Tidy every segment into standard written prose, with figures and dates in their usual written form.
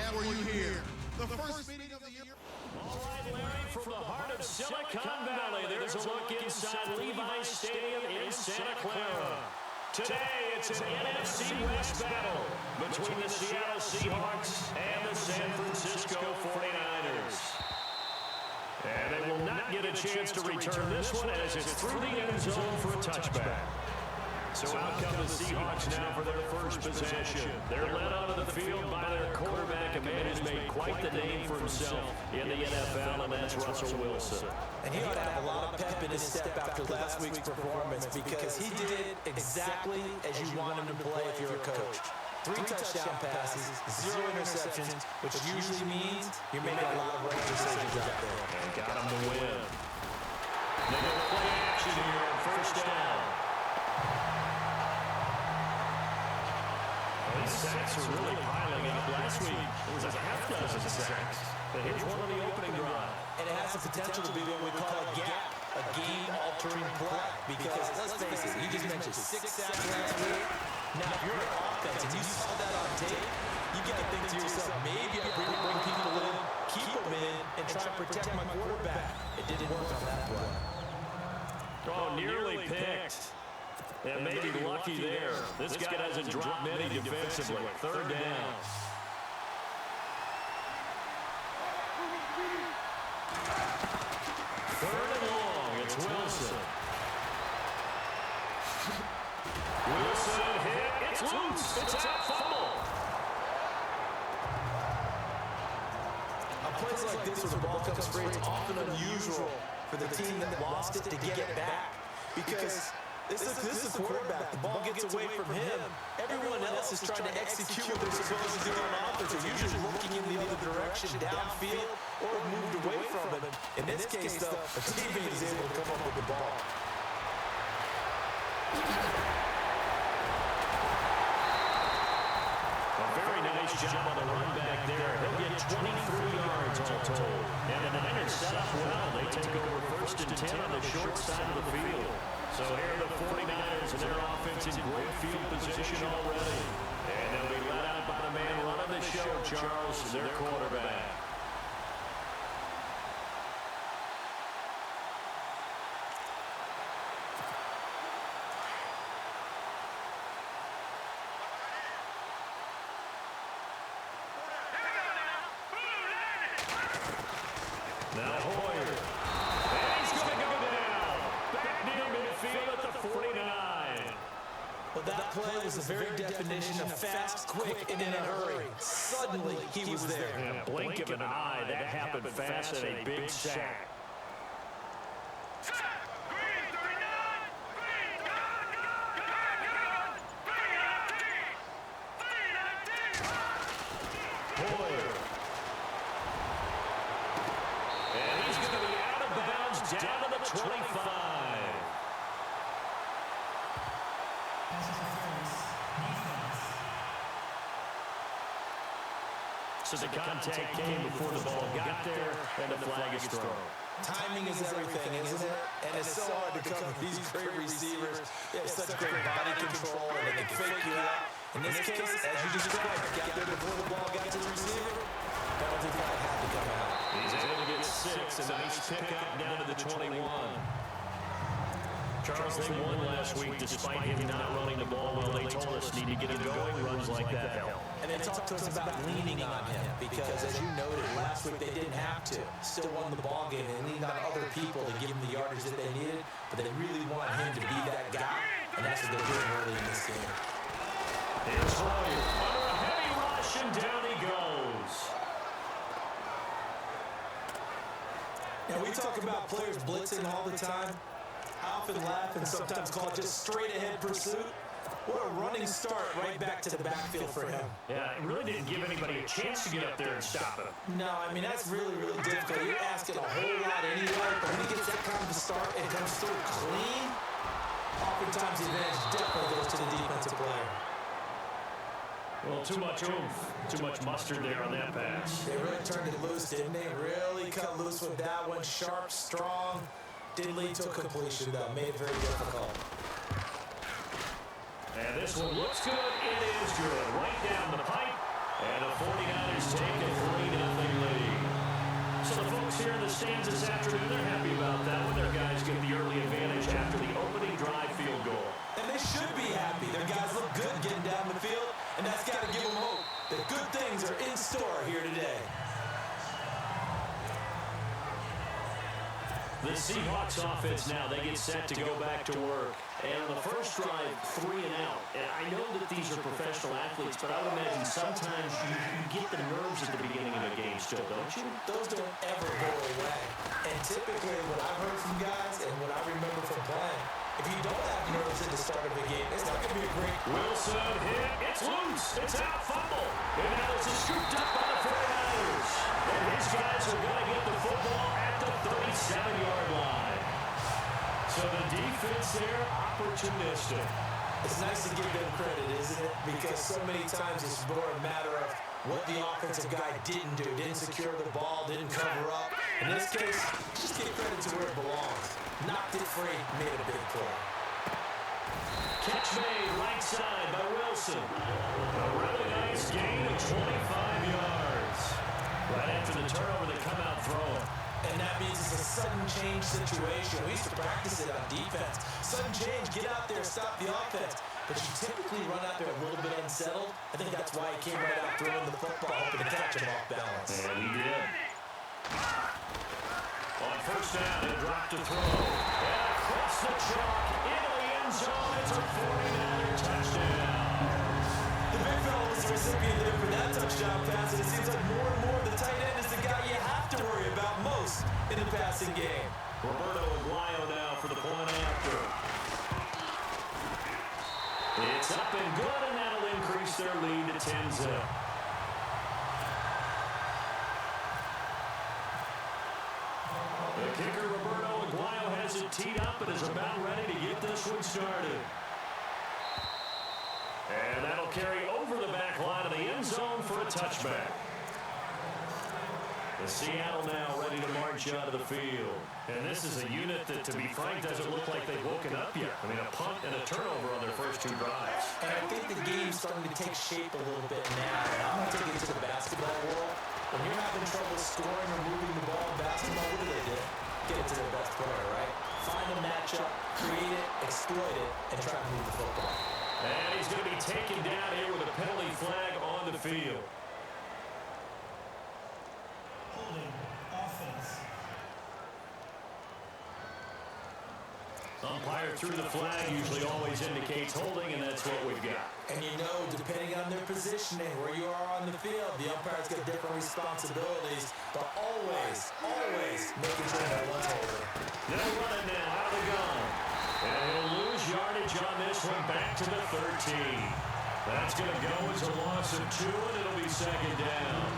have for you here. The first meeting of the year. All right, Larry, from the heart of Silicon Valley, there's a look inside Levi's Stadium in Santa Clara. Today, it's an NFC West battle between the Seattle Seahawks and the San Francisco 49ers. And they will not get a chance to return this one as it's through the end zone for a touchback. So out come the Seahawks now for their first possession. They're led onto the field by their quarterback, a man who's made quite the name for himself in the NFL, and that's Russell Wilson. And he ought to have a lot of pep in his step after last week's performance because he did exactly as you want him to play if you're a coach. 3 touchdown passes, 0 interceptions, which usually means you're making a lot of right decisions out there. And got him to win. They go play action here on first down. These sacks are really piling up. Last week, it was a half-dozen sacks. But here's one on the opening drive. And it has the potential to be what we call a gap, a game-altering play. Because, let's face it, you just mentioned 6 sacks last week. Now, if you're an offense and you saw that on tape, you got to think to yourself, maybe I bring people in, keep them in, and try to protect my quarterback. It didn't work on that play. Oh, nearly picked. And maybe lucky there. This guy doesn't drop many defensively. Third down. Third and long. It's Wilson. Wilson hit. It's loose. It's out. Fumble. Plays like this where the ball comes free, it's often unusual for the team that lost it to get it back. Because this is the quarterback. The ball gets away from him. Everyone else is trying to execute what they're supposed to do on offense. They're usually looking in the other direction, downfield, or moved away from him. In this case, though, a teammate is able to come up with the ball. A very nice job on the run back there. He'll get 23 yards all told. And the Niners set up well. They take over first and 10 on the short side of the field. So here are the 49ers and their offense in great field position already. And they'll be let out by the man running the show, Charles, their quarterback. Now Hoyer. And he's going to go down. Back near midfield at the 49. Well, that play was the very definition of fast, quick, and in a hurry. Suddenly, he was there. In a blink of an eye, that happened fast and a big sack. Hoyer. And he's going to be out of bounds down to the 25. So the contact came before the ball got there, and the flag is thrown. Timing is everything, isn't it? And it's so hard to cover these great receivers. They have such great body control, and they can fake you out. In this case, as you described, got there before the ball got to the receiver. Penalty flag had to come out. He's able to get 6, a nice pickup down to the 21. Charles, they won last week despite him not running the ball well. They told us need to get him going. Runs like that help. And they talked to us about leaning on him because, as you noted, last week they didn't have to. Still won the ball game and leaned on other people to give them the yardage that they needed. But they really want him to be that guy, and that's what they're doing early in this game. Here's Hoyer under a heavy rush, and down he goes. Now, we talk about players blitzing all the time. I often laugh and sometimes call it just straight-ahead pursuit. What a running start right back to the backfield for him. Yeah, it really didn't give anybody a chance to get up there and stop him. No, I mean, that's really, really difficult. You're asking a whole lot anyway, but when he gets that kind of a start and comes through clean, oftentimes the advantage definitely goes to the defensive player. Well, too much oomph, too much mustard there on that pass. They really turned it loose, didn't they? Really cut loose with that one. Sharp, strong. Didn't lead to a completion, though. Made it very difficult. And this one looks good. It is good. Right down the pipe. And the 49ers take a 3-0 lead. So the folks here in the stands this afternoon, they're happy about that one. Their guys get the early advantage after the opening drive field goal. And they should be happy. Their guys look good getting down the field, and that's got to give them hope that good things are in store here today. The Seahawks offense now, they get set to go back to work. And on the first drive, 3 and out. And I know that these are professional athletes, but I would imagine sometimes you get the nerves at the beginning of a game still, don't you? Those don't ever go away. And typically what I've heard from guys and what I remember from playing, if you don't have nerves at the start of a game, it's not going to be a great... Wilson hit. It's loose. It's out. Fumble. And now it's scooped up by the 49ers. And his guys are going to get the football at the 37-yard line. So the defense there, opportunistic. It's nice to give them credit, isn't it? Because so many times it's more a matter of what the offensive guy didn't do. Didn't secure the ball, didn't cover up. In this case, just give credit to where it belongs. Knocked it free, made a big play. Catch made right side by Wilson. A really nice gain of 25 yards. Right after the turnover, they come out throwing. And that means it's a sudden change situation. We used to practice it on defense. Sudden change, get out there, stop the offense. But you typically run out there a little bit unsettled. I think that's why he came right out throwing the football, hoping to catch him off balance. And he did. On first down, it dropped to throw. And across the chalk, into the end zone, it's a 49er touchdown. The big fella was the recipient there for that touchdown pass, and it seems like more and more the tight end is the guy you have to worry about most in the passing game. Roberto Aguayo now for the point after. It's up and good, and that'll increase their lead to 10-0. The kicker, Roberto Aguayo, has it teed up and is about ready to get this one started. And that'll carry over the back line of the end zone for a touchback. The Seattle now ready to march out of the field. And this is a unit that, to be frank, doesn't look like they've woken up yet. I mean, a punt and a turnover on their first 2 drives. And I think the game's starting to take shape a little bit now. And I'm going to take it to the basketball world. When you're having trouble scoring or moving the ball in basketball, what do? Get it to their best player, right? Find a matchup, create it, exploit it, and try to move the football. And he's going to be taken down here with a penalty flag on the field. Holding offense. Umpire through the flag usually always indicates holding, and that's what we've got. And you know, depending on their positioning, where you are on the field, the umpire's got different responsibilities, but always making sure that one's holding. They'll run it now out of the gun. And he'll lose yardage on this one back to the 13. That's going to go as a loss of 2, and it'll be second down.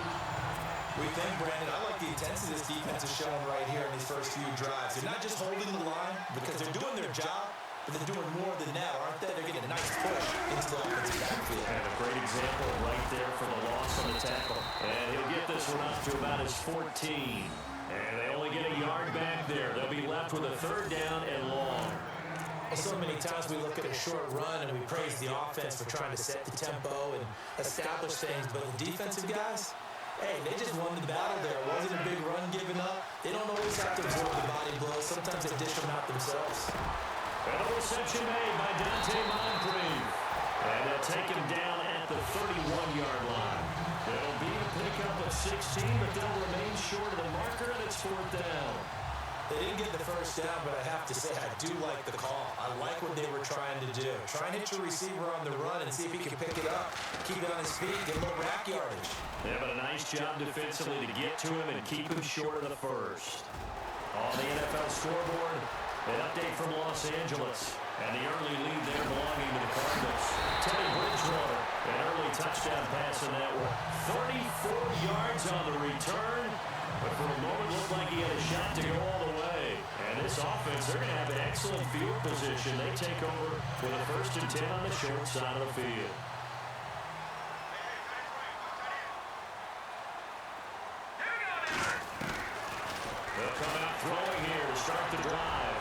We think, Brandon, I like the intensity this defense is showing right here in these first few drives. They're not just holding the line because they're doing their job, but they're doing more than that, aren't they? They're getting a nice push into the offensive backfield. And a great example right there for the loss on the tackle. And he'll get this one up to about his 14. And they only get a yard back there. They'll be left with a 3rd down and long. Well, so many times we look at a short run and we praise the offense for trying to set the tempo and establish things, but the defensive guys, hey, they just won the battle there. It wasn't a big run given up. They don't always have to absorb the body blows. Sometimes they dish them out themselves. And a reception made by Dante Moncrief. And they'll take him down at the 31-yard line. It'll be a pickup of 16, but they'll remain short of the marker, and it's 4th down. They didn't get the first down, but I have to say I do like the call. I like what they were trying to do. Try and hit your receiver on the run and see if he can pick it up, keep it on his feet, get a little rack yardage. Yeah, but a nice job defensively to get to him and keep him short of the first. On the NFL scoreboard, an update from Los Angeles. And the early lead there belonging to the Cardinals. Teddy Bridgewater, an early touchdown pass in that one. 34 yards on the return. But for a moment, looked like he had a shot to go all the way. And this offense, they're going to have an excellent field position. They take over with a 1st and 10 on the short side of the field. They'll come out throwing here to start the drive.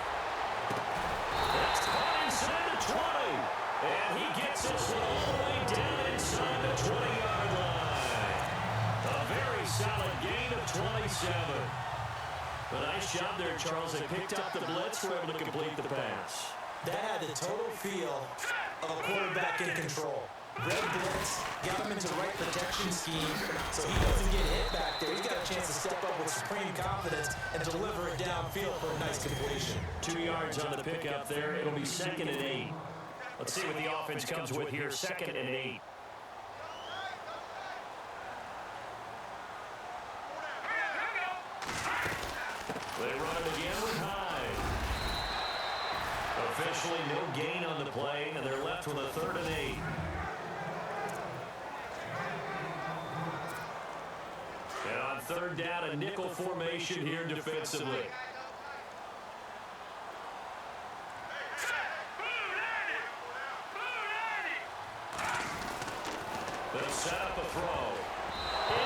That's caught inside the 20. And he gets this one all the way down inside the 20-yard line. A solid gain of 27. A nice job there, Charles. They picked up the blitz, were able to complete the pass. That had the total feel of a quarterback in control. Red blitz, got him into the right protection scheme, so he doesn't get hit back there. He's got a chance to step up with supreme confidence and deliver it downfield for a nice completion. 2 yards on the pickup there. It'll be 2nd and 8. Let's see what the offense comes with here. 2nd and 8. They run it again with Hyde. Officially no gain on the play, and they're left with a 3rd and 8. And on 3rd down, a nickel formation here defensively. They'll set up a throw.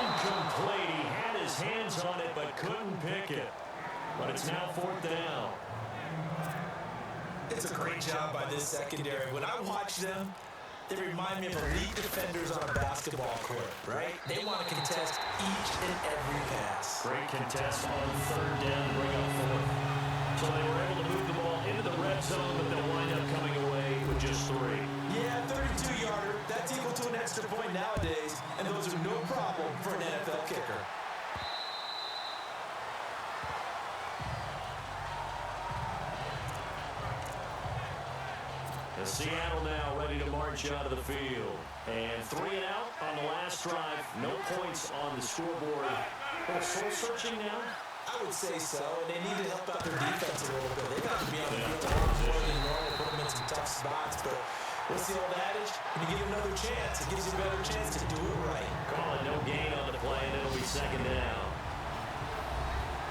Incomplete. He had his hands on it but couldn't pick it. But it's now 4th down. It's a great job by this secondary. When I watch them, they remind me of elite defenders on a basketball court, right? They want to contest each and every pass. Great contest on 3rd down to bring up 4th. So they were able to move the ball into the red zone, but they'll wind up coming away with just 3. Yeah, 32-yarder. That's equal to an extra point nowadays, and those are no problem for an NFL kicker. Seattle now ready to march out of the field. And 3 and out on the last drive. No points on the scoreboard. Soul searching now? I would say so, and they need to help out their defense a little bit. They got to be on the field a lot more than normal, put them in some tough spots. But what's the old adage? When you give another chance, it gives you a better chance to do it right. Call it no gain on the play, and it'll be 2nd down.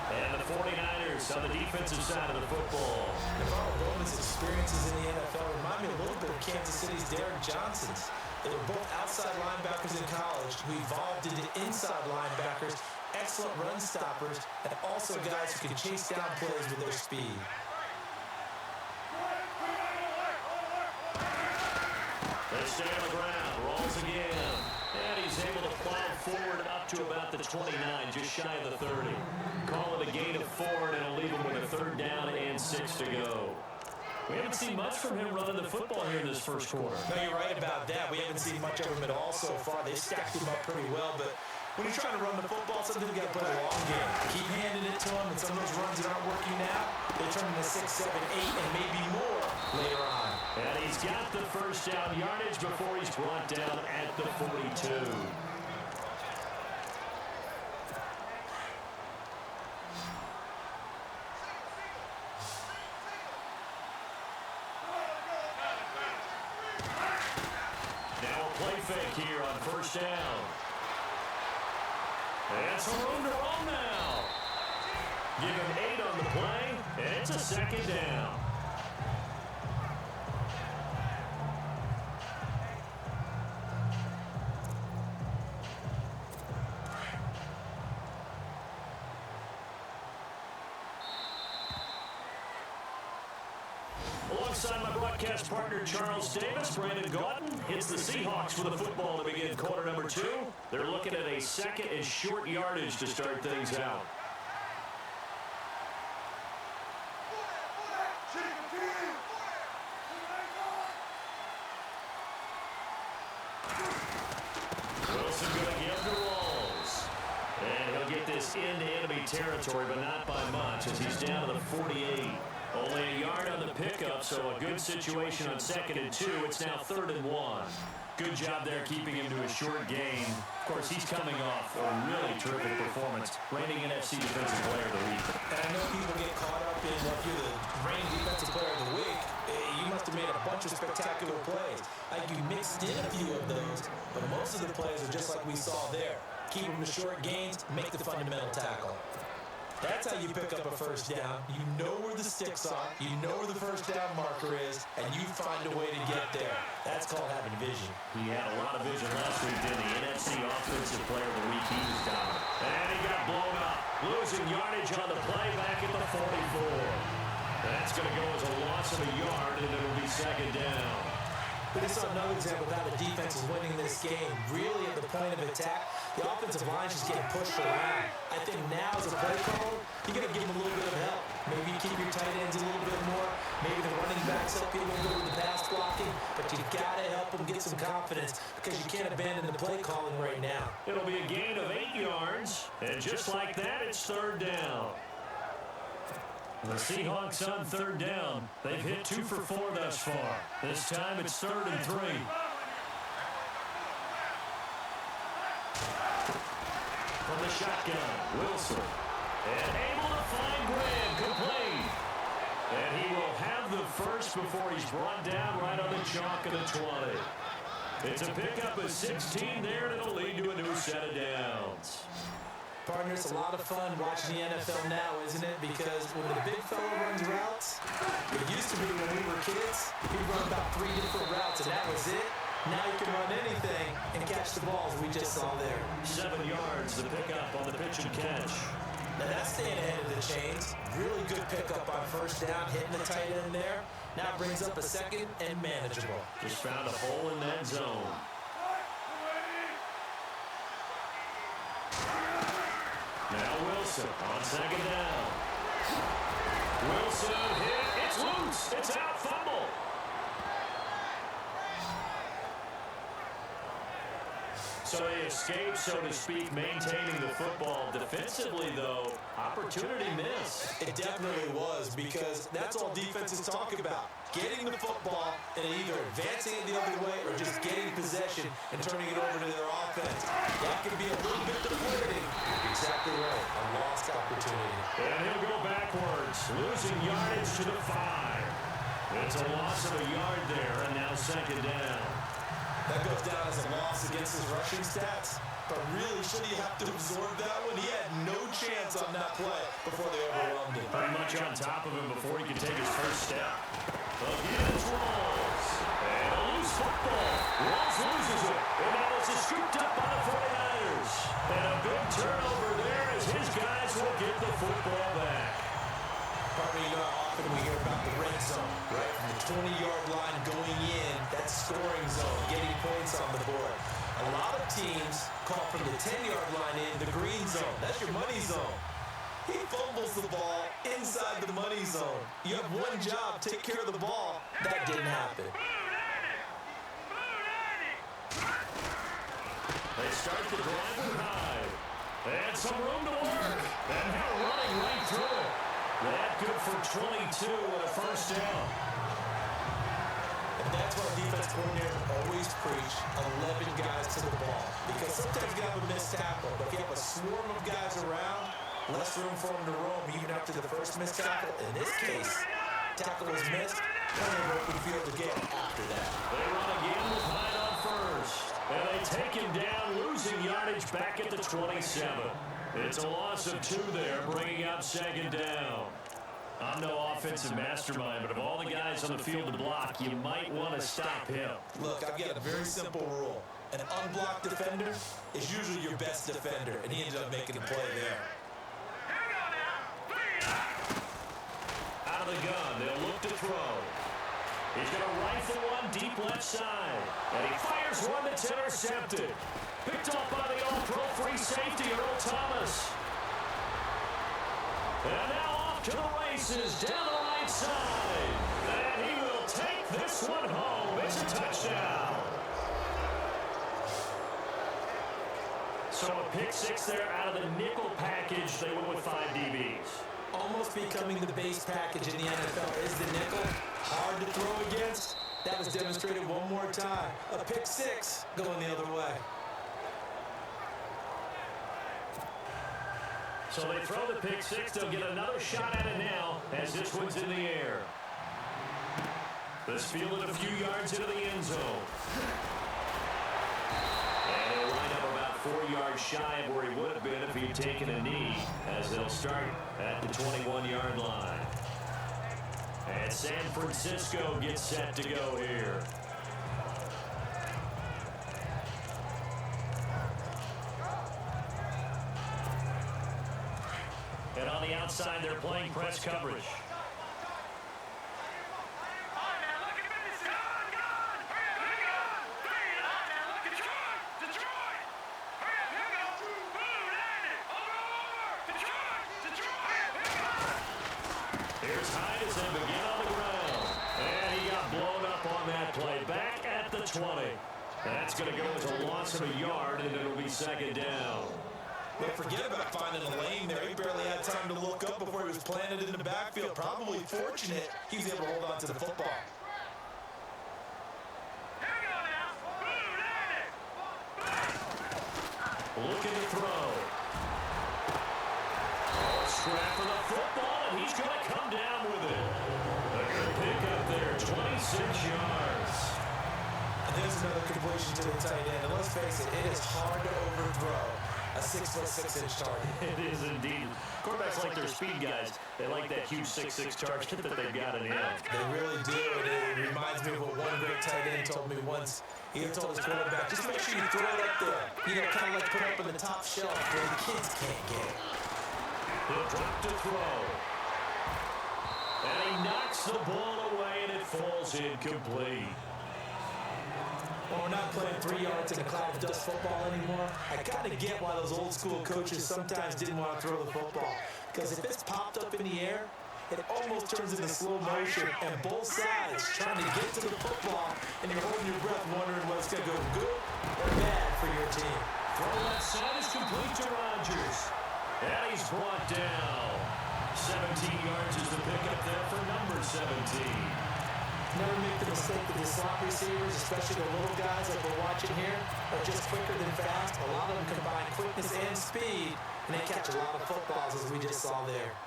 And the 49ers on the defensive side of the football. Navarro Bowman's experiences in the NFL remind me a little bit of Kansas City's Derrick Johnson's. They were both outside linebackers in college who evolved into inside linebackers, excellent run stoppers, and also guys who can chase down plays with their speed. They stay on the ground, rolls again. And he's able to plow forward up to about the 29, just shy of the 30. Call it a gain of 4, and it'll leave him with a 3rd down and 6 to go. We haven't seen much from him running the football here in this first quarter. No, you're right about that. We haven't seen much of him at all so far. They've stacked him up pretty well, but when you're trying to run the football, sometimes you got to play a long game. Keep handing it to him, and some of those runs that aren't working now, they turn into 6, 7, 8, and maybe more later on. And he's got the 1st down yardage before he's brought down at the 42. Now a play fake here on 1st down. And some room to roll now. Give him 8 on the play, and it's a 2nd down. Alongside my broadcast partner, Charles Davis, Brandon Gautin hits the Seahawks with a football to begin quarter number 2. They're looking at a 2nd and short yardage to start things out. Wilson going to give the rolls. And he'll get this into enemy territory, but not by much as he's down to the 48. Only a yard on the pickup, so a good situation on 2nd and 2. It's now 3rd and 1. Good job there keeping him to a short gain. Of course, he's coming off a really terrific performance, reigning NFC Defensive Player of the Week. And I know people get caught up in what you're the reigning Defensive Player of the Week. You must have made a bunch of spectacular plays. Like you mixed in a few of those, but most of the plays are just like we saw there. Keep them to short gains, make the fundamental tackle. That's how you pick up a 1st down. You know where the sticks are, you know where the 1st down marker is, and you find a way to get there. That's called having vision. He had a lot of vision last week, didn't he? NFC Offensive Player of the Week, he was dominant. And he got blown up, losing yardage on the play back at the 44. That's going to go as a loss of a yard, and it'll be 2nd down. But it's another example of how the defense is winning this game. Really, at the point of attack, The offensive line's just getting pushed around. I think now as a play caller, you got to give them a little bit of help. Maybe keep your tight ends a little bit more. Maybe the running backs help you a little bit with the pass blocking. But you got to help them get some confidence because you can't abandon the play calling right now. It'll be a gain of 8 yards. And just like that, it's third down. The Seahawks on third down. They've hit 2 for 4 thus far. This time it's 3rd and 3. From the shotgun, Wilson. And able to find Graham, complete. And he will have the first before he's brought down right on the chalk of the 20. It's a pickup of 16 there, and it'll lead to a new set of downs. Partner, it's a lot of fun watching the NFL now, isn't it? Because when the big fella runs routes, it used to be when we were kids, he'd run about 3 different routes, and that was it. Now you can run anything and catch the balls we just saw there. 7 yards, the pickup on the pitch and catch. Now that's staying ahead of the chains. Really good pickup on first down, hitting the tight end there. Now it brings up a second and manageable. Just found a hole in that zone. Now Wilson on second down. Wilson hit. It's loose. It's out. Fumble. So they escape, so to speak, maintaining the football. Defensively, though, opportunity missed. It definitely was, because that's all defenses talk about. Getting the football and either advancing it the other way or just getting possession and turning it over to their offense. That can be a little bit deflating. Exactly right. A lost opportunity. And he'll go backwards, losing yardage to the 5. It's a loss of a yard there, and now second down. That goes down as a loss against his rushing stats. But really, should he have to absorb that one? He had no chance on that play before they overwhelmed him. Pretty much on top of him before he could take his first step. Again, it's Rawls. And a loose football. Rawls loses it. And now it's scooped up by the 49ers. And a big turnover there as his guys will get the football back. Partner, you know how often we hear about the red zone, right? From the 20-yard line going in, that scoring zone, getting points on the board. A lot of teams call from the 10-yard line in the green zone. That's your money zone. He fumbles the ball inside the money zone. You have one job, take care of the ball. That didn't happen. They start the drive with high. And some room to work. And now running right through it. That good for 22 and a first down. And that's why defense coordinators always preach 11 guys to the ball. Because sometimes you have a missed tackle, but if you have a swarm of guys around, less room for them to roam even after the first missed tackle. In this case, tackle was missed, plenty of open field to get after that. They run again with Hyde on first. And they take him down, losing yardage back at the 27. It's a loss of 2 there, bringing up second down. I'm no offensive mastermind, but of all the guys on the field to block, you might want to stop him. Look, I've got a very simple rule. An unblocked defender is usually your best defender, and he ended up making a play there. Out of the gun, they'll look to throw. He's going to rifle one deep left side. And he fires one that's intercepted. Picked off by the all-pro free safety, Earl Thomas. And now off to the races down the right side. And he will take this one home. It's a touchdown. So a pick 6 there out of the nickel package. They went with 5 DBs. Almost becoming the base package in the NFL is the nickel. Hard to throw against. That was demonstrated one more time. A pick 6 going the other way. So they throw the pick 6. They'll get another shot at it now as this one's in the air. This fielded a few yards into the end zone. And he'll line up about 4 yards shy of where he would have been if he'd taken a knee, as they'll start at the 21-yard line. And San Francisco gets set to go here. And on the outside, they're playing press coverage. 20. That's going to go as a loss of a yard, and it'll be second down. But forget about finding a lane there. He barely had time to look up before he was planted in the backfield. Probably fortunate he was able to hold on to the football. Looking to throw. Scrap for the football, and he's going to come down with it. A good pickup there, 26 yards. And there's another completion to the tight end. And let's face it, it is hard to overthrow a 6'6" target. It is indeed. Quarterbacks like their speed guys. They like that huge 6'6" target that they've got in him. They really do. And it reminds me of what one great tight end told me once. He told his quarterback, just make sure you throw it up there. You know, kind of like put it up in the top shelf where the kids can't get it. He'll drop to throw. And he knocks the ball away, and it falls incomplete. Well, we're not playing 3 yards in a cloud of dust football anymore. I kind of get why those old school coaches sometimes didn't want to throw the football. Because if it's popped up in the air, it almost turns into slow motion, and both sides trying to get to the football, and you're holding your breath wondering whether it's going to go good or bad for your team. Throw left side is complete to Rodgers. And he's brought down. 17 yards is the pickup there for number 17. Never make the mistake that the slot receivers, especially the little guys like we're watching here, are just quicker than fast. A lot of them combine quickness and speed, and they catch a lot of footballs, as we just saw there.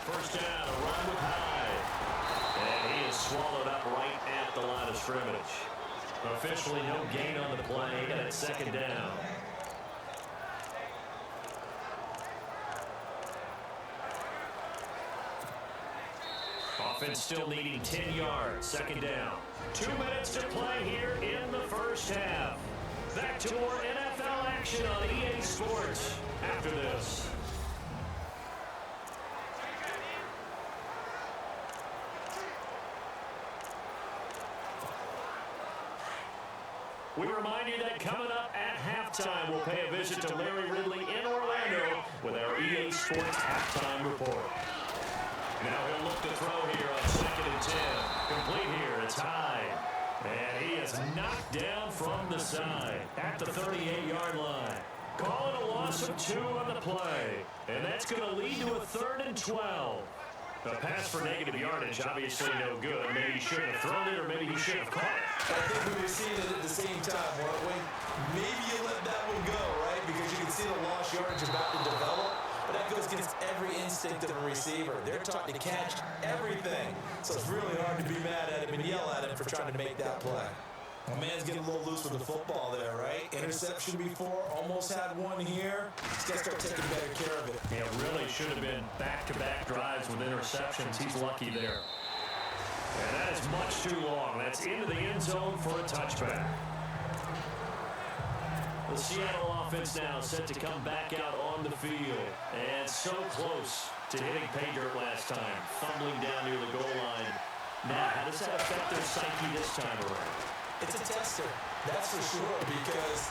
First down, a run with Hyde. And he is swallowed up right at the line of scrimmage. Officially no gain on the play, and it's second down. Offense still needing 10 yards. Second down. 2 minutes to play here in the first half. Back to more NFL action on EA Sports after this. We remind you that coming up at halftime, we'll pay a visit to Larry Ridley in Orlando with our EA Sports halftime report. Now he'll look to throw here on 2nd and 10. Complete here, it's Hyde. And he is knocked down from the side at the 38-yard line. Calling a loss of 2 on the play. And that's going to lead to a 3rd and 12. A pass for negative yardage, obviously no good. Maybe he shouldn't have thrown it, or maybe he should have caught it. I think we were seeing it at the same time, weren't we? Maybe you let that one go, right? Because you can see the lost yardage about to develop. But that goes against every instinct of a receiver. They're taught to catch everything. So it's really hard to be mad at him and yell at him for trying to make that play. My man's getting a little loose with the football there, right? Interception before, almost had one here. He's got to start taking better care of it. Yeah, really should have been back-to-back drives with interceptions. He's lucky there. And that is much too long. That's into the end zone for a touchback. The Seattle offense now set to come back out on the field. And so close to hitting pay dirt last time. Fumbling down near the goal line. Now, how does that affect their psyche this time around? It's a tester, that's for sure, because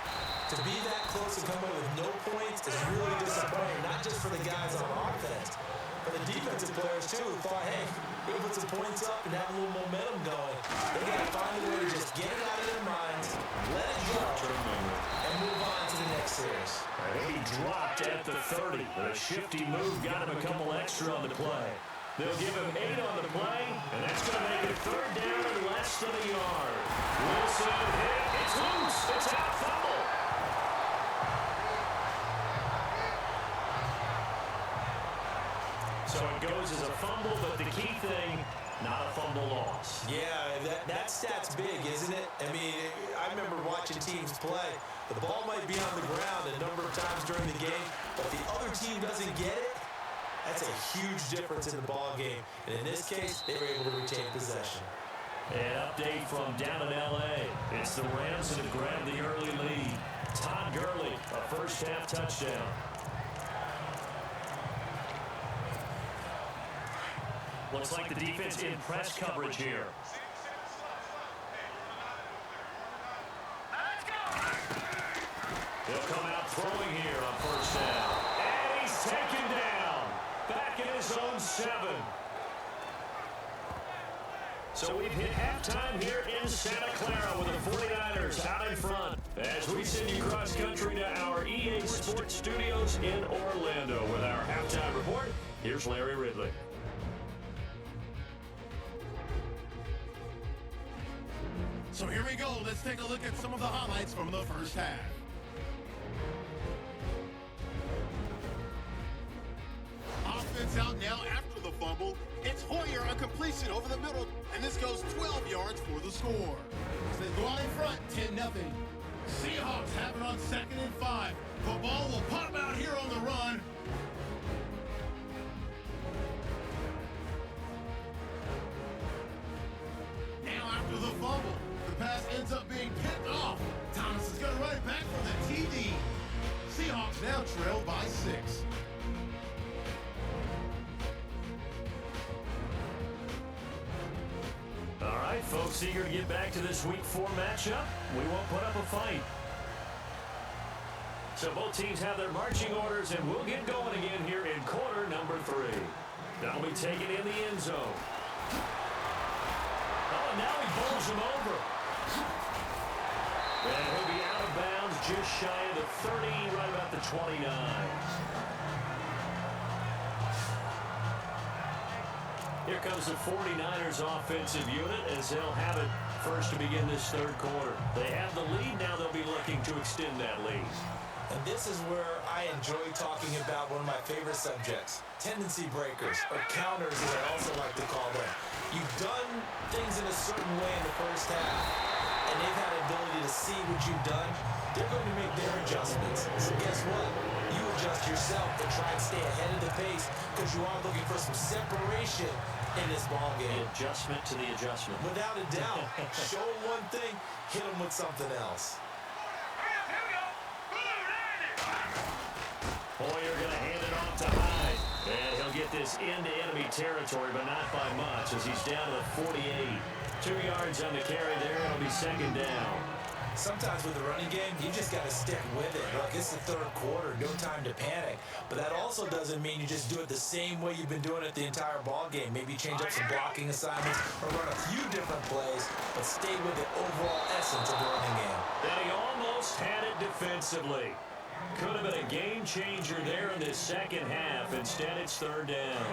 to be that close and come away with no points is really disappointing, not just for the guys on offense, but the defensive players too, who thought, hey, we can put some points up and have a little momentum going. They got to find a way to just get it out of their minds, let it go, and move on to the next series. He dropped at the 30, but a shifty move got him a couple extra on the play. They'll give him 8 on the play, and that's going to make it 3rd down and less than a yard. Wilson hit. It's loose. It's out. Fumble. So it goes as a fumble, but the key thing, not a fumble loss. Yeah, that stat's big, isn't it? I mean, I remember watching teams play. The ball might be on the ground a number of times during the game, but the other team doesn't get it. That's a huge difference in the ball game. And in this case, they were able to retain possession. An update from down in L.A. It's the Rams that have grabbed the early lead. Todd Gurley, a first-half touchdown. Looks like the defense in press coverage here. He'll come out throwing here on first down. And he's taken down. Back in his own 7. So we've hit halftime here in Santa Clara with the 49ers out in front. As we send you cross-country to our EA Sports Studios in Orlando with our halftime report, here's Larry Ridley. So here we go. Let's take a look at some of the highlights from the first half. Offense out now after the fumble. It's Hoyer, a completion over the middle, and this goes 12 yards for the score. So they go out in front, 10-0. Seahawks have it on 2nd and 5. The ball will pop out here on the run. Now after the fumble, the pass ends up being picked off. Thomas is going to run it back for the TD. Seahawks now trail by 6. All right, folks, eager to get back to this Week 4 matchup. We won't put up a fight. So both teams have their marching orders, and we'll get going again here in quarter number 3. That'll be taken in the end zone. Oh, and now he bowls him over. And he'll be out of bounds just shy of the 30, right about the 29. Here comes the 49ers offensive unit as they'll have it first to begin this third quarter. They have the lead. Now they'll be looking to extend that lead. And this is where I enjoy talking about one of my favorite subjects, tendency breakers, or counters as I also like to call them. You've done things in a certain way in the first half, and they've had the ability to see what you've done. They're going to make their adjustments. So guess what? You adjust yourself and try and stay ahead of the pace because you are looking for some separation in this ball game. The adjustment to the adjustment. Without a doubt. Show them one thing, hit them with something else. Hoyer going to hand it off to Hyde. And he'll get this into enemy territory, but not by much as he's down to the 48. 2 yards on the carry there. It'll be 2nd down. Sometimes with the running game, you just got to stick with it. Look, it's the third quarter, no time to panic. But that also doesn't mean you just do it the same way you've been doing it the entire ball game. Maybe change up some blocking assignments or run a few different plays, but stay with the overall essence of the running game. And he almost had it defensively. Could have been a game changer there in this second half. Instead, it's 3rd down.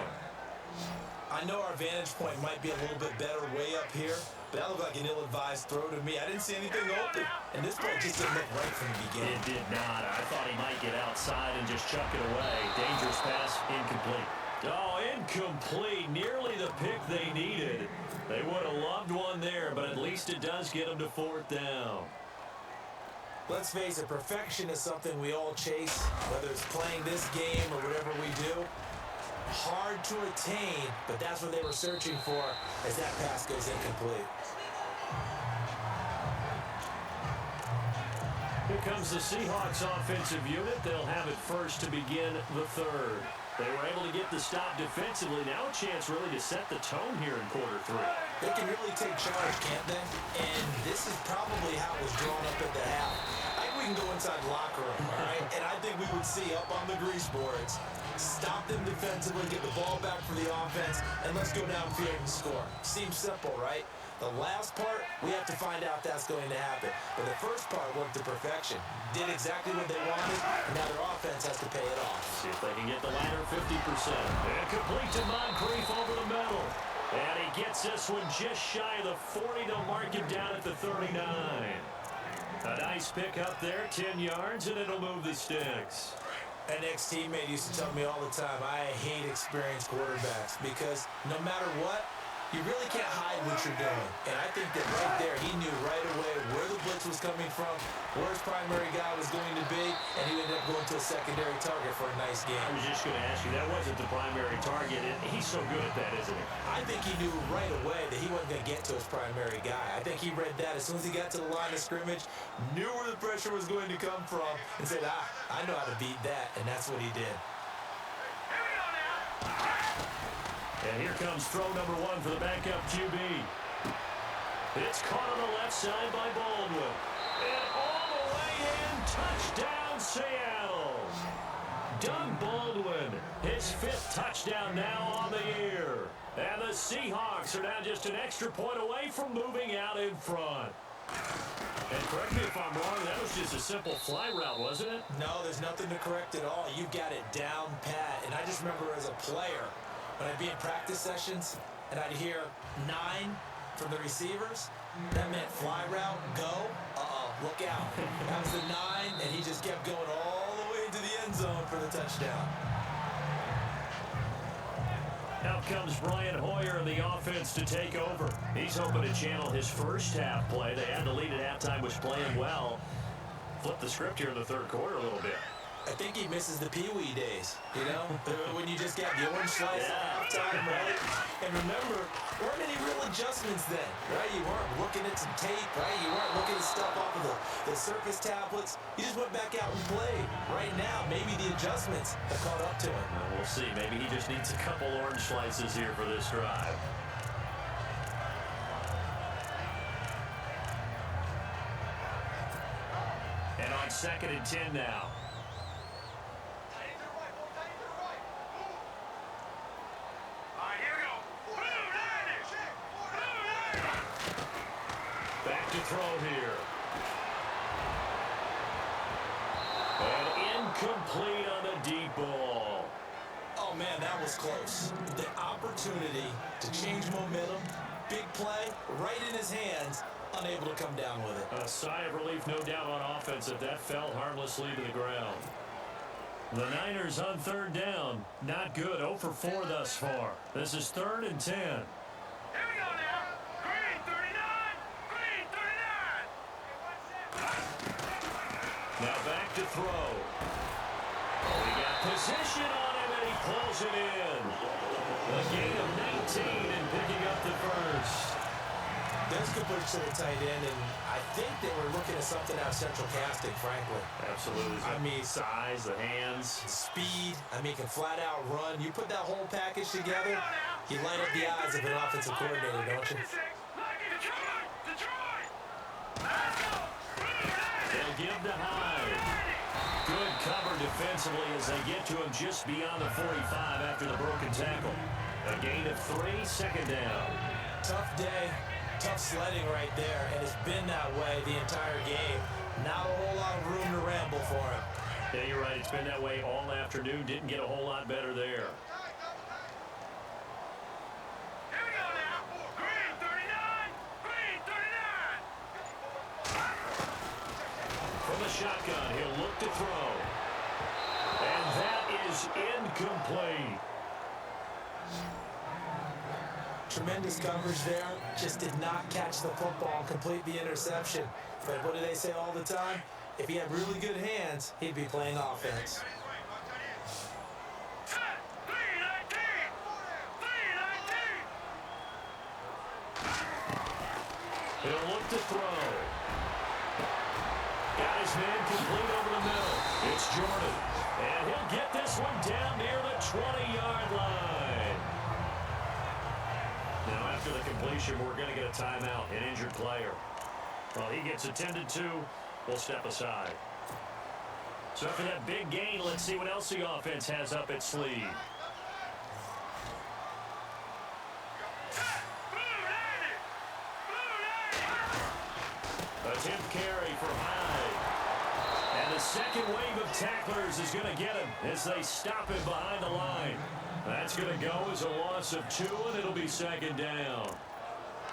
I know our vantage point might be a little bit better way up here, but that looked like an ill-advised throw to me. I didn't see anything open, and this play just didn't look right from the beginning. It did not. I thought he might get outside and just chuck it away. Dangerous pass, incomplete. Oh, incomplete. Nearly the pick they needed. They would have loved one there, but at least it does get them to 4th down. Let's face it, perfection is something we all chase, whether it's playing this game or whatever we do. Hard to attain, but that's what they were searching for as that pass goes incomplete. Here comes the Seahawks offensive unit. They'll have it first to begin the 3rd. They were able to get the stop defensively. Now a chance really to set the tone here in quarter 3. They can really take charge, can't they? And this is probably how it was drawn up at the half. I think we can go inside the locker room, all right? And I think we would see up on the grease boards, stop them defensively, get the ball back for the offense, and let's go downfield and score. Seems simple, right? The last part, we have to find out if that's going to happen. But the first part worked to perfection. Did exactly what they wanted, and now their offense has to pay it off. See if they can get the latter 50%. And complete to Moncrief over the middle. And he gets this one just shy of the 40. They'll mark him down at the 39. A nice pick up there, 10 yards, and it'll move the sticks. An ex-teammate used to tell me all the time, I hate experienced quarterbacks because no matter what, you really can't hide what you're doing. And I think that right there, he knew right away where the blitz was coming from, where his primary guy was going to be, and he ended up going to a secondary target for a nice game. I was just going to ask you, that wasn't the primary target. He's so good at that, isn't he? I think he knew right away that he wasn't going to get to his primary guy. I think he read that as soon as he got to the line of scrimmage, knew where the pressure was going to come from, and said, I know how to beat that, and that's what he did. And here comes throw number 1 for the backup QB. It's caught on the left side by Baldwin. And all the way in, touchdown Seattle. Doug Baldwin, his 5th touchdown now on the year. And the Seahawks are now just an extra point away from moving out in front. And correct me if I'm wrong, that was just a simple fly route, wasn't it? No, there's nothing to correct at all. You got it down pat. And I just remember as a player, when I'd be in practice sessions and I'd hear 9 from the receivers, that meant fly route, go, look out. That was the 9, and he just kept going all the way into the end zone for the touchdown. Out comes Brian Hoyer in the offense to take over. He's hoping to channel his first half play. They had the lead at halftime, was playing well. Flip the script here in the third quarter a little bit. I think he misses the Pee-wee days, you know? When you just got the orange slice at halftime, right? And remember, there weren't any real adjustments then, right? You weren't looking at some tape, right? You weren't looking at stuff off of the surface tablets. You just went back out and played. Right now, maybe the adjustments have caught up to him. Well, we'll see. Maybe he just needs a couple orange slices here for this drive. And on 2nd and 10 now. Back to throw here. And incomplete on the deep ball. Oh, man, that was close. The opportunity to change momentum, big play, right in his hands, unable to come down with it. A sigh of relief, no doubt, on offense if that fell harmlessly to the ground. The Niners on 3rd down. Not good. 0 for 4 thus far. This is 3rd and 10. Here we go now. Green 39. Green 39. Now back to throw. Oh, he got position on him, and he pulls it in. A gain of 19 and picking up the first. That's good push to the tight end, and I think they were looking at something out of central casting, frankly. Absolutely. I mean, size, the hands. Speed, I mean, can flat out run. You put that whole package together, you light up the eyes of an offensive coordinator, don't you? They'll give to Hyde. Good cover defensively as they get to him just beyond the 45 after the broken tackle. A gain of 3, 2nd down. Tough day. Tough sledding right there, and it's been that way the entire game. Not a whole lot of room to ramble for him. Yeah, you're right. It's been that way all afternoon. Didn't get a whole lot better there. Here we go now. Green 39. Green 39. From the shotgun, he'll look to throw. And that is incomplete. Tremendous coverage there. Just did not catch the football and complete the interception. But what do they say all the time? If he had really good hands, he'd be playing offense. He'll look to throw. Got his man complete over the middle. It's Jordan. And he'll get this one down near the 20-yard line. Now, after the completion, we're going to get a timeout, an injured player. While he gets attended to, we'll step aside. So after that big gain, let's see what else the offense has up its sleeve. Attempt carry for Hyde. And the second wave of tacklers is going to get him as they stop him behind the line. That's going to go as a loss of 2, and it'll be 2nd down.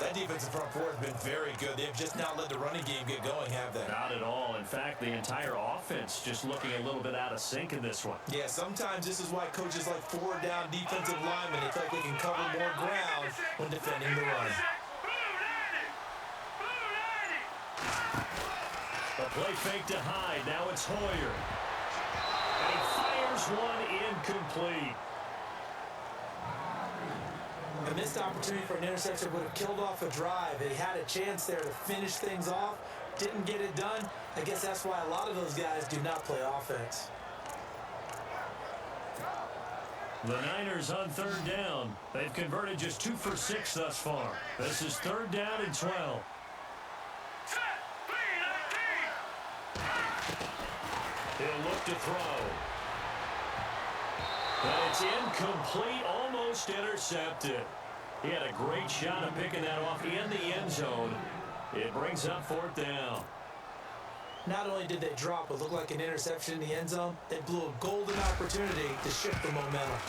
That defensive front four has been very good. They've just not let the running game get going, have they? Not at all. In fact, the entire offense just looking a little bit out of sync in this one. Yeah, sometimes this is why coaches like 4-down defensive linemen, they feel like they can cover more ground when defending the run. A play fake to Hyde. Now it's Hoyer. And he fires one incomplete. A missed opportunity for an interception would have killed off a drive. They had a chance there to finish things off. Didn't get it done. I guess that's why a lot of those guys do not play offense. The Niners on 3rd down. They've converted just 2 for 6 thus far. This is 3rd down and 12. He'll look to throw. And it's incomplete, almost intercepted. He had a great shot of picking that off in the end zone. It brings up 4th down. Not only did they drop what looked like an interception in the end zone, they blew a golden opportunity to shift the momentum.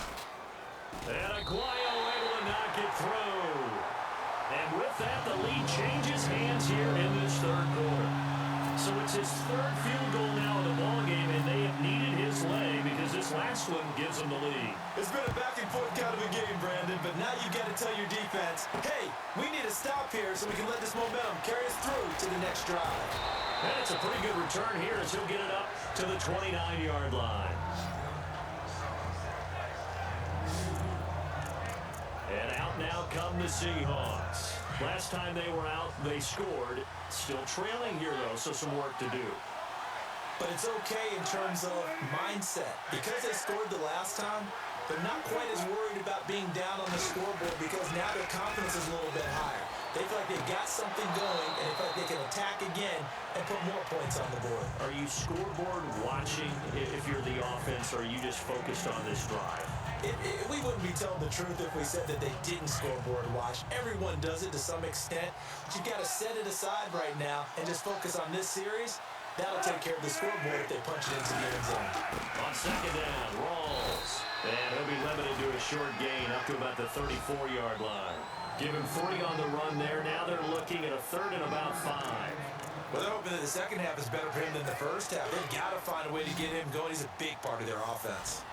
And Aguayo able to knock it through. And with that, the lead changes hands here in this 3rd quarter. So it's his 3rd field goal now in the ballgame, and they have needed his leg because this last one gives them the lead. It's been a back-and-forth kind of a game, Brandon, but now you've got to tell your defense, hey, we need to stop here so we can let this momentum carry us through to the next drive. And it's a pretty good return here as he'll get it up to the 29-yard line. And out now come the Seahawks. Last time they were out, they scored. Still trailing here, though, so some work to do. But it's okay in terms of mindset. Because they scored the last time, they're not quite as worried about being down on the scoreboard because now their confidence is a little bit higher. They feel like they've got something going, and they feel like they can attack again and put more points on the board. Are you scoreboard watching if you're the offense, or are you just focused on this drive? We wouldn't be telling the truth if we said that they didn't scoreboard watch. Everyone does it to some extent. But you've got to set it aside right now and just focus on this series. That'll take care of the scoreboard if they punch it into the end zone. On 2nd down, Rawls. And he'll be limited to a short gain up to about the 34-yard line. Give him 3 on the run there. Now they're looking at a 3rd and about 5. Well, they're hoping that the second half is better for him than the first half. They've got to find a way to get him going. He's a big part of their offense.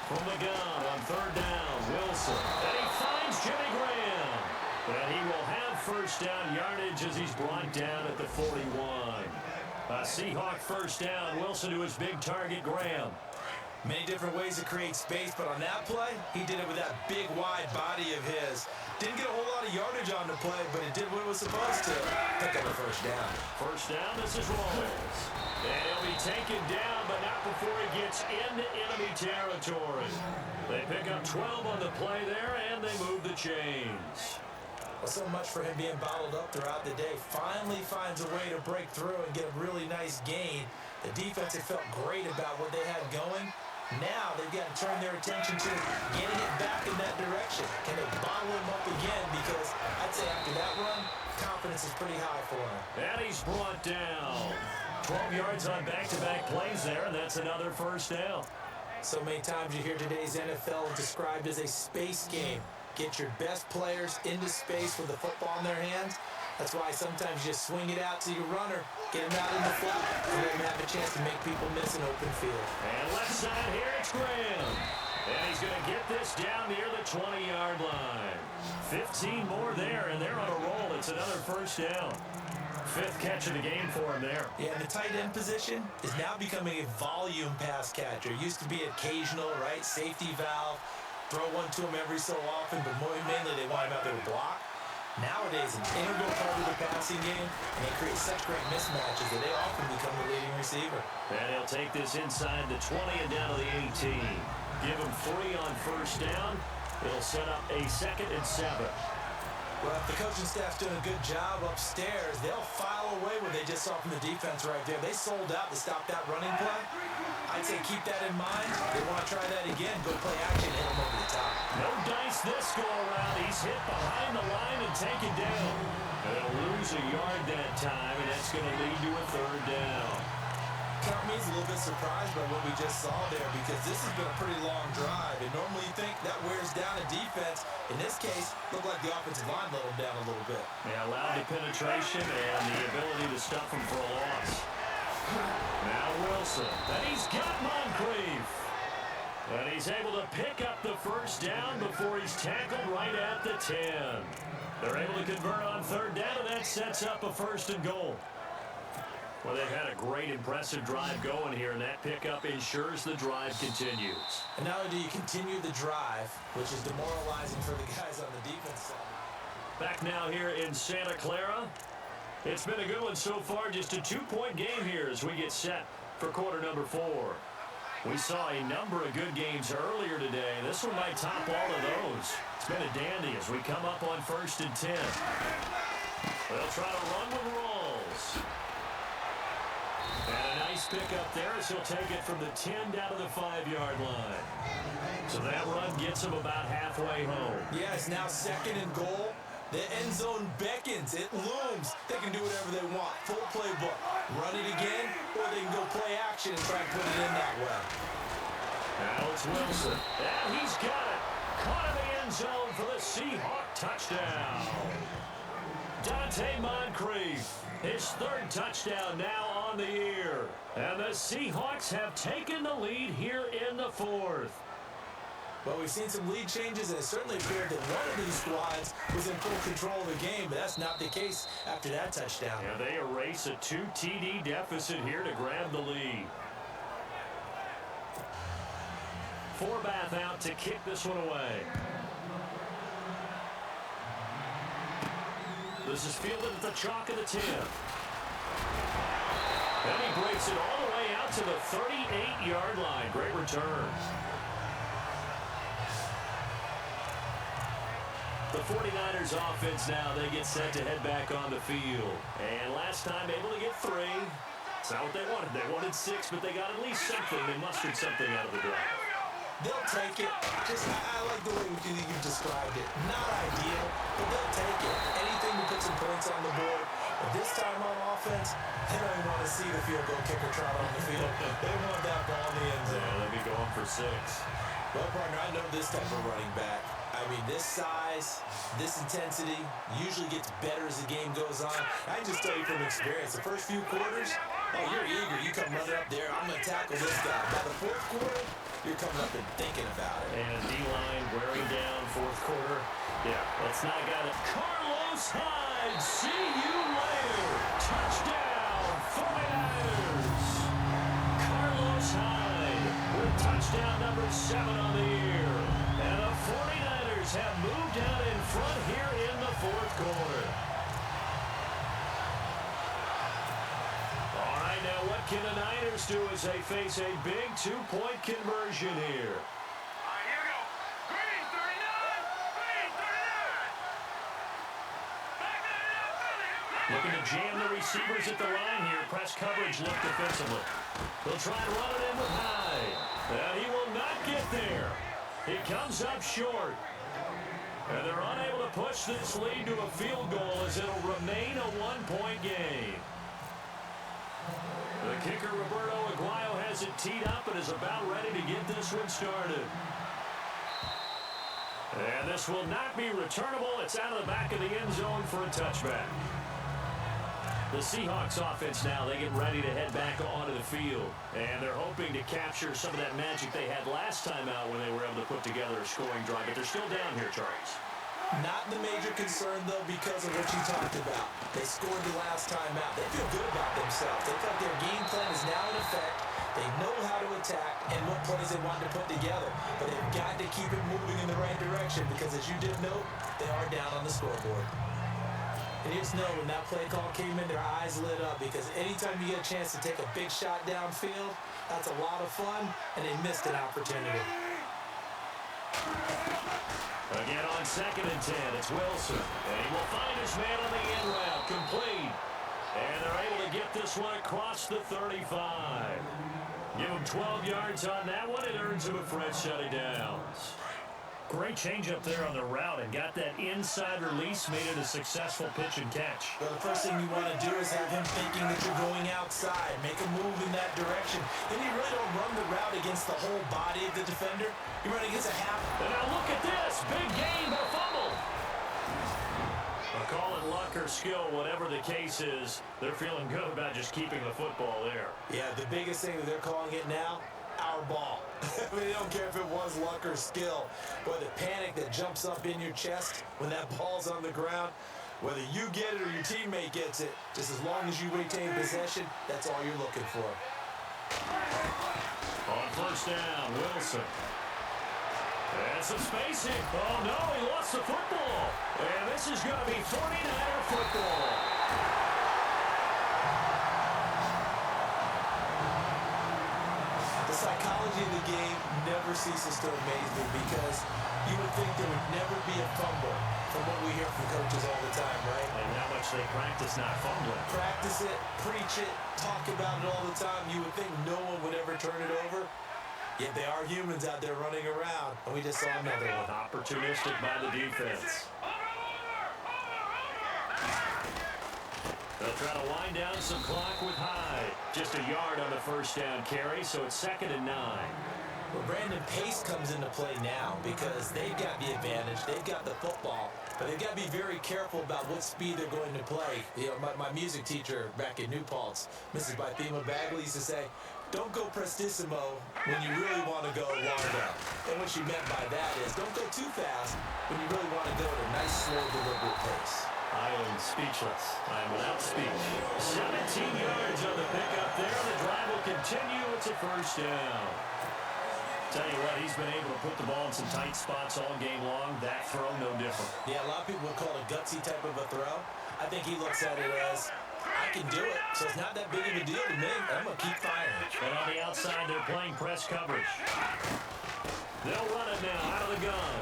From the gun on 3rd down, Wilson. And he finds Jimmy Graham. And he will have 1st down yardage as he's brought down at the 41. A Seahawk 1st down. Wilson to his big target, Graham. Many different ways to create space, but on that play, he did it with that big, wide body of his. Didn't get a whole lot of yardage on the play, but it did what it was supposed to. Pick up a 1st down. 1st down, this is Rawls. And he'll be taken down, but not before he gets into enemy territory. They pick up 12 on the play there, and they move the chains. Well, so much for him being bottled up throughout the day. Finally finds a way to break through and get a really nice gain. The defense had felt great about what they had going. Now they've got to turn their attention to getting it back in that direction. Can they bottle him up again? Because I'd say after that run, confidence is pretty high for him. And he's brought down. 12 yards on back-to-back plays there, and that's another 1st down. So many times you hear today's NFL described as a space game. Get your best players into space with the football in their hands. That's why sometimes you just swing it out to your runner, get him out in the flat, and let him have a chance to make people miss an open field. And left side here, it's Graham. And he's going to get this down near the 20-yard line. 15 more there, and they're on a roll. It's another 1st down. 5th catch of the game for him there. Yeah, and the tight end position is now becoming a volume pass catcher. It used to be occasional, right? Safety valve, throw one to him every so often, but mainly they want him out there to block. Nowadays, an integral part of the passing game, and they create such great mismatches that they often become the leading receiver. And he'll take this inside the 20 and down to the 18. Give him 3 on 1st down. It'll set up a 2nd and 7. Well, if the coaching staff's doing a good job upstairs, they'll file away what they just saw from the defense right there. They sold out to stop that running play. I'd say keep that in mind. They want to try that again. Go play action, hit them over the top. No dice this go-around. He's hit behind the line and taken down. They'll lose a yard that time, and that's going to lead to a 3rd down. Count me as a little bit surprised by what we just saw there because this has been a pretty long drive, and normally you think that wears down a defense. In this case, looked like the offensive line let them down a little bit. They allowed the penetration and the ability to stuff him for a loss. Now Wilson, and he's got Moncrief. And he's able to pick up the 1st down before he's tackled right at the 10. They're able to convert on 3rd down, and that sets up a 1st and goal. Well, they've had a great, impressive drive going here, and that pickup ensures the drive continues. And not only do you continue the drive, which is demoralizing for the guys on the defense side. Back now here in Santa Clara. It's been a good one so far, just a 2-point game here as we get set for quarter number 4. We saw a number of good games earlier today. This one might top all of those. It's been a dandy as we come up on 1st and 10. They'll try to run with Rawls. nice pickup there as he'll take it from the 10 down to the 5-yard line. So that run gets him about halfway home. Yeah, it's now 2nd and goal. The end zone beckons. It looms. They can do whatever they want. Full playbook. Run it again, or they can go play action and try and put it in that way. Now it's Wilson. And he's got it. Caught in the end zone for the Seahawk touchdown. Dante Moncrief, his 3rd touchdown now on the year. And the Seahawks have taken the lead here in the 4th. Well, we've seen some lead changes, and it certainly appeared that one of these squads was in full control of the game, but that's not the case after that touchdown. Yeah, they erase a 2 TD deficit here to grab the lead. Forbath out to kick this one away. This is fielded at the chalk of the 10. And he breaks it all the way out to the 38-yard line. Great return. The 49ers offense now, they get set to head back on the field. And last time able to get 3. It's not what they wanted. They wanted 6, but they got at least something. They mustered something out of the drive. They'll take it. I like the way you described it. Not ideal, but they'll take it. Anything to put some points on the board. But this time on offense, they don't even want to see the field goal kicker trot on the field. They want that ball in the end zone. Yeah, they'll be going for 6. Well, partner, I know this type of running back. I mean, this size, this intensity usually gets better as the game goes on. I can just tell you from experience, the first few quarters, oh, you're eager. You come running up there, I'm going to tackle this guy. By the 4th quarter, you're coming up and thinking about it. And D-line wearing down 4th quarter. Yeah, that's not a guy that... Carlos Hyde, see you later. Touchdown, 49ers. Carlos Hyde with touchdown number 7 on the year. And the 49ers have moved out in front here in the 4th quarter. All right, now what can the Niners do as they face a big 2-point conversion here? All right, here we go. Green 39. Green 39. Back that up, Billy. Looking to jam the receivers at the line here. Press coverage look defensively. They'll try and run it in with Hyde. And he will not get there. He comes up short. And they're unable to push this lead to a field goal as it'll remain a 1-point game. The kicker, Roberto Aguayo, has it teed up and is about ready to get this one started. And this will not be returnable. It's out of the back of the end zone for a touchback. The Seahawks offense now, they get ready to head back onto the field. And they're hoping to capture some of that magic they had last time out when they were able to put together a scoring drive. But they're still down here, Charles. Not the major concern, though, because of what you talked about. They scored the last time out. They feel good about themselves. They feel like their game plan is now in effect. They know how to attack and what plays they want to put together. But they've got to keep it moving in the right direction because, as you did note, they are down on the scoreboard. And you just know when that play call came in, their eyes lit up because anytime you get a chance to take a big shot downfield, that's a lot of fun, and they missed an opportunity. Again on 2nd and 10, it's Wilson. And he will find his man on the end route, complete. And they're able to get this one across the 35. Give him 12 yards on that one. It earns him a fresh set of downs. Great change up there on the route and got that inside release, made it a successful pitch and catch. Well, the first thing you want to do is have him thinking that you're going outside, make a move in that direction. Then you really don't run the route against the whole body of the defender. You run against a half. And now look at this, big gain, but a fumble. I'll call it luck or skill, whatever the case is. They're feeling good about just keeping the football there. Yeah, the biggest thing that they're calling it now, our ball. I mean, they don't care if it was luck or skill. Or the panic that jumps up in your chest when that ball's on the ground. Whether you get it or your teammate gets it, just as long as you retain possession, that's all you're looking for. On 1st down, Wilson. And some spacing. Oh, no, he lost the football. And this is going to be 49er football. The psychology of the game never ceases to amaze me because you would think there would never be a fumble from what we hear from coaches all the time, right? And how much they practice it's not fumbling. Practice it, preach it, talk about it all the time. You would think no one would ever turn it over. Yet they are humans out there running around, and we just saw another one. Opportunistic by the defense. They'll try to wind down some clock with Hyde. Just a yard on the first down carry, so it's 2nd and 9. Well, Brandon, pace comes into play now because they've got the advantage. They've got the football, but they've got to be very careful about what speed they're going to play. You know, my music teacher back in New Paltz, Mrs. Bythema Bagley, used to say, don't go prestissimo when you really want to go largo. And what she meant by that is don't go too fast when you really want to go at a nice, slow, deliberate pace. I am speechless. I am without speech. 17 yards on the pickup there. The drive will continue. It's a first down. Tell you what, he's been able to put the ball in some tight spots all game long. That throw, no different. Yeah, a lot of people would call it a gutsy type of a throw. I think he looks at it as, I can do it, so it's not that big of a deal to me. I'm going to keep firing. And on the outside, they're playing press coverage. They'll run it now out of the gun.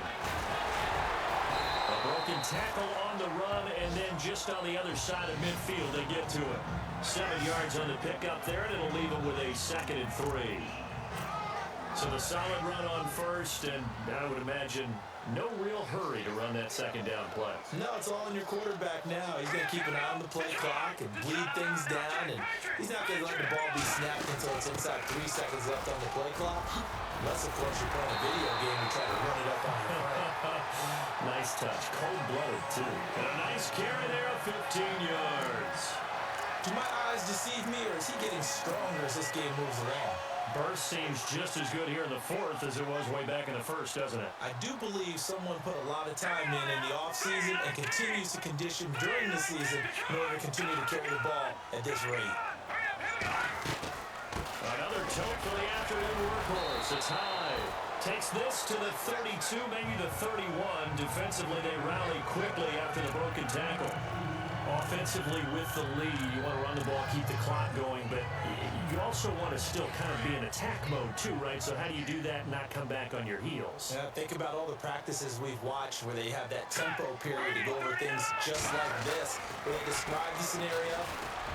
A broken tackle on the run, and then just on the other side of midfield, they get to it. 7 yards on the pickup there, and it'll leave them with a 2nd and 3. So the solid run on first, and I would imagine no real hurry to run that 2nd down play. No, it's all in your quarterback now. He's going to keep an eye on the play clock and bleed things down, and he's not going to let the ball be snapped until it's inside 3 seconds left on the play clock. Unless, of course, you're playing a video game and try to run it up on your friend. Nice touch. Cold-blooded, too. And a nice carry there of 15 yards. Do my eyes deceive me, or is he getting stronger as this game moves along? Burst seems just as good here in the 4th as it was way back in the 1st, doesn't it? I do believe someone put a lot of time in the offseason and continues to condition during the season in order to continue to carry the ball at this rate. Another tote for the afternoon workhorse. It's Hyde. Takes this to the 32, maybe the 31. Defensively, they rally quickly after the broken tackle. Offensively, with the lead, you want to run the ball, keep the clock going, but you also want to still kind of be in attack mode too, right? So how do you do that and not come back on your heels? Yeah, think about all the practices we've watched where they have that tempo period to go over things just like this, where they describe the scenario,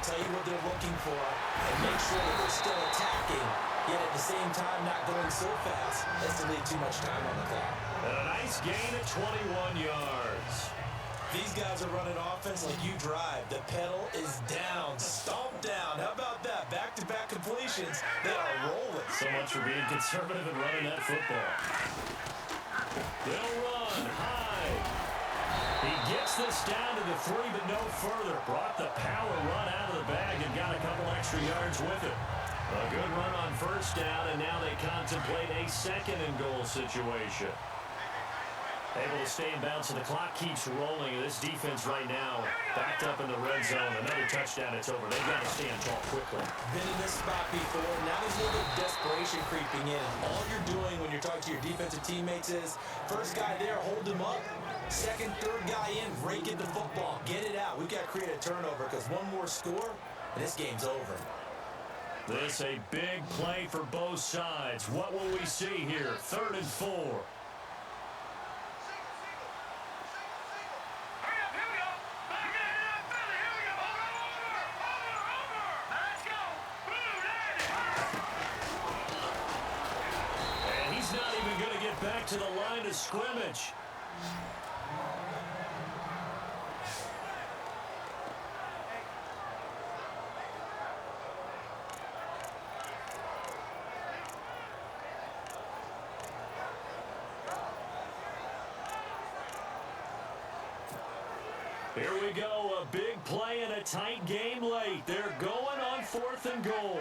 tell you what they're looking for, and make sure that they're still attacking, yet at the same time not going so fast as to leave too much time on the clock. And a nice gain at 21 yards. These guys are running offense like you drive. The pedal is down, stomp down. How about that? Back-to-back completions. They are rolling. So much for being conservative and running that football. They'll run high. He gets this down to the 3, but no further. Brought the power run out of the bag and got a couple extra yards with it. A good run on first down, and now they contemplate a 2nd and goal situation. Able to stay in bounds, and the clock keeps rolling. This defense right now backed up in the red zone. Another touchdown, it's over. They've got to stand tall quickly. Been in this spot before. Now there's a little bit of desperation creeping in. All you're doing when you're talking to your defensive teammates is, first guy there, hold him up. Second, third guy in, rake in the football. Get it out. We've got to create a turnover because one more score, and this game's over. This a big play for both sides. What will we see here? 3rd and 4. Back to the line of scrimmage. Here we go, a big play in a tight game late. They're going on 4th and goal.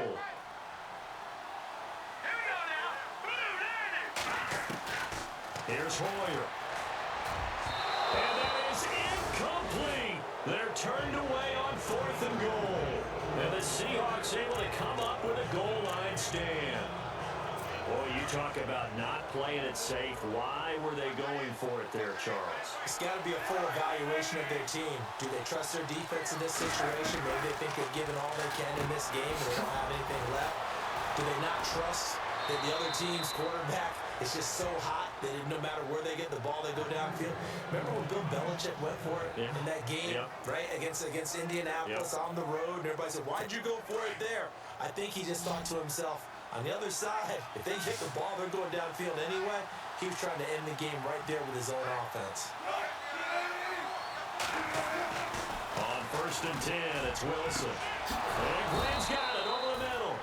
Here's Hoyer. And that is incomplete. They're turned away on 4th and goal. And the Seahawks able to come up with a goal line stand. Boy, you talk about not playing it safe. Why were they going for it there, Charles? It's got to be a full evaluation of their team. Do they trust their defense in this situation? Maybe they think they've given all they can in this game and they don't have anything left. Do they not trust that the other team's quarterback It's just so hot that no matter where they get the ball, they go downfield. Remember when Bill Belichick went for it in that game, right, against Indianapolis on the road, and everybody said, why'd you go for it there? I think he just thought to himself, on the other side, if they hit the ball, they're going downfield anyway. He was trying to end the game right there with his own offense. On 1st and 10, it's Wilson. And Graham's got it over the middle.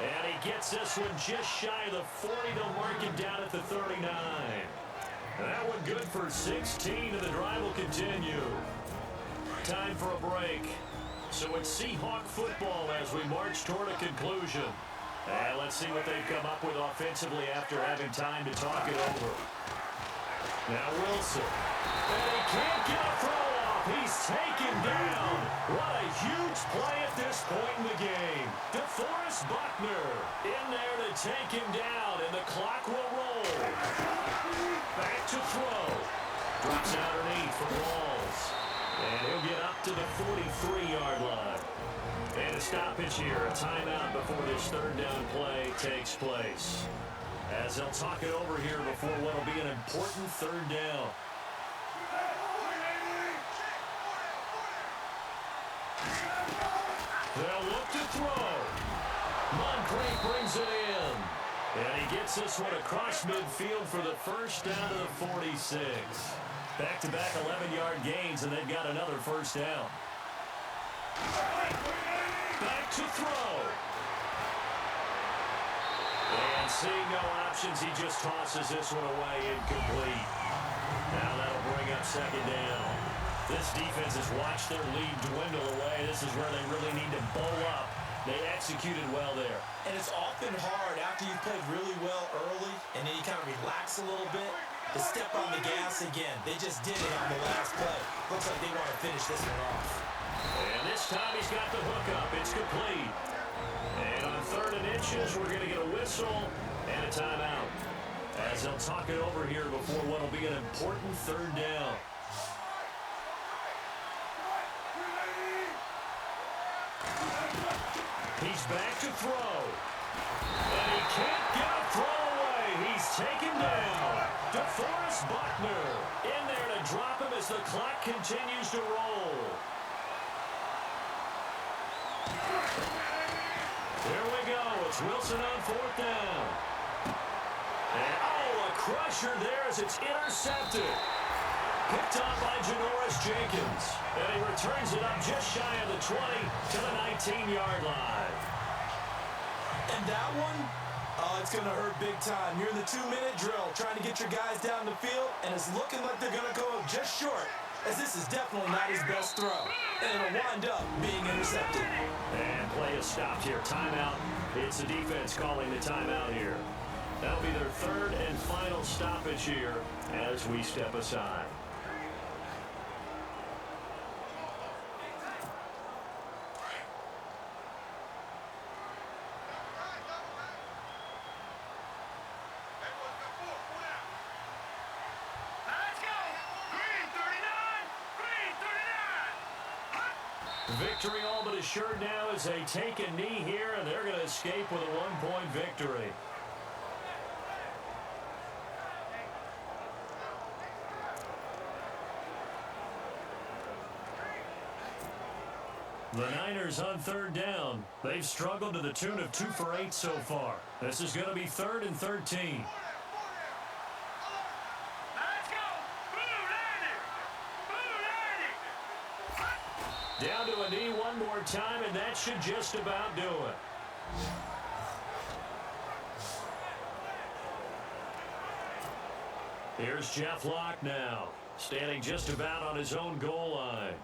And he gets this one just shy of the 40. They'll mark him down at the 39. That one good for 16, and the drive will continue. Time for a break. So it's Seahawk football as we march toward a conclusion. And let's see what they've come up with offensively after having time to talk it over. Now Wilson. And he can't get a throw off. He's taken down. What a huge play at this point in the game. DeForest Buckner in there to take him down, and the clock will roll. Back to throw. Drops it underneath for Walls. And he'll get up to the 43-yard line. And a stoppage here, a timeout before this 3rd down play takes place. As they'll talk it over here before what will be an important 3rd down. They'll look to throw. Moncrief brings it in. And he gets this one across midfield for the 1st down to the 46. Back-to-back 11-yard gains, and they've got another 1st down. Back to throw. And seeing no options, he just tosses this one away incomplete. Now that'll bring up 2nd down. This defense has watched their lead dwindle away. This is where they really need to bowl up. They executed well there. And it's often hard after you've played really well early and then you kind of relax a little bit to step on the gas again. They just did it on the last play. Looks like they want to finish this one off. And this time he's got the hook up. It's complete. And on 3rd and inches, we're going to get a whistle and a timeout. As they'll talk it over here before what will be an important 3rd down. He's back to throw. And he can't get a throw away. He's taken down. DeForest Buckner in there to drop him as the clock continues to roll. Here we go. It's Wilson on 4th down. And, a crusher there as it's intercepted. Picked up by Janoris Jenkins. And he returns it up just shy of the 20 to the 19-yard line. And that one, it's going to hurt big time. You're in the 2-minute drill trying to get your guys down the field, and it's looking like they're going to go just short, as this is definitely not his best throw. And it'll wind up being intercepted. And play is stopped here. Timeout. It's the defense calling the timeout here. That'll be their 3rd and final stoppage here as we step aside. Victory all but assured now as they take a knee here, and they're going to escape with a 1-point victory. The Niners on 3rd down. They've struggled to the tune of 2 for 8 so far. This is going to be 3rd and 13. Down to a knee one more time, and that should just about do it. Here's Jeff Locke now, standing just about on his own goal line.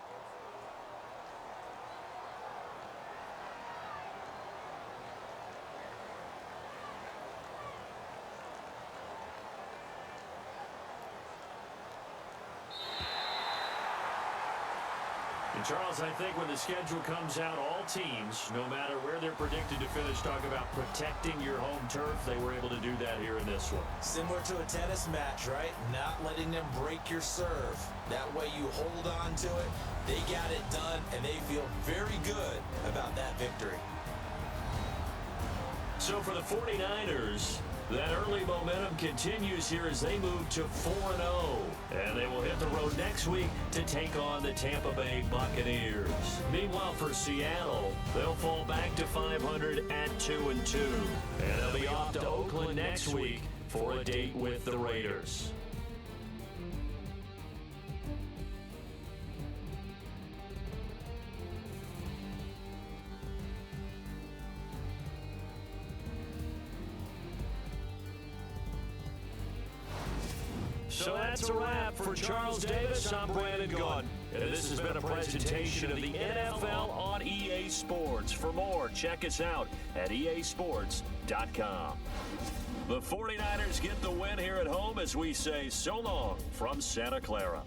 Charles, I think when the schedule comes out, all teams, no matter where they're predicted to finish, talk about protecting your home turf. They were able to do that here in this one. Similar to a tennis match, right? Not letting them break your serve. That way you hold on to it. They got it done, and they feel very good about that victory. So for the 49ers, That early momentum continues here as they move to 4-0. And they will hit the road next week to take on the Tampa Bay Buccaneers. Meanwhile, for Seattle, they'll fall back to 500 at 2-2. And they'll be off to Oakland next week for a date with the Raiders. So that's a wrap for Charles Davis. I'm Brandon Gaudin. And this has been a presentation of the NFL on EA Sports. For more, check us out at easports.com. The 49ers get the win here at home as we say so long from Santa Clara.